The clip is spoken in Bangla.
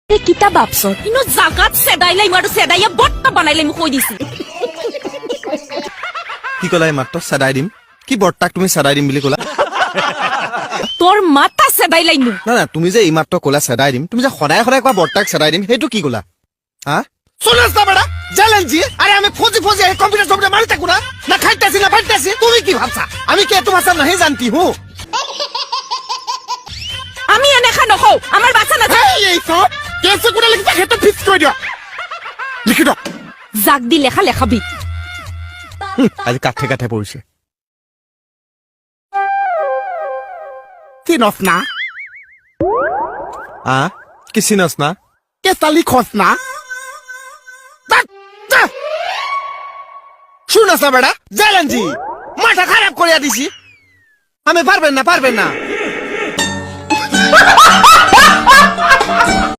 কিতা ভাবছ ইনো জাগাত সেদাইলাই মারু সেদাইয়া বট্টা বানাইলাই মু কই দিছি কি কলাই মাত্র সেদাই দিম কি বৰ্তাক তুমি সেদাই দিম বুলি কলা তোর মাথা সেদাইলাই মু না না তুমি যে এই মাত্র কলা সেদাই দিম তুমি যে সদায় সদায় কোৱা বৰ্তাক সেদাই দিম হেতু কি কলা হা শুনছ না বেটা চ্যালেঞ্জি আরে আমি ফজি ফজি এই কম্পিউটার সবটা মারি থাকু না খাইতেছি না ফাইতেছি তুমি কি ভাবছা আমি কি তোমার সাথে नहीं जानती हूं আমি এনে খা নখও আমার বাচ্চা না এই সব কেসে কোটা লিখতে খেতে ফিক্স করে দিও লিখি দাও জাগ দি লেখা লেখাবি আজি কাঠে কাঠে পৰিছে চিনছ না কি চিনছ না কেসা লিখছ না শুনছ না বেটা চ্যালেঞ্জি মাথা খারাপ করে দিছি আমি পারবেন না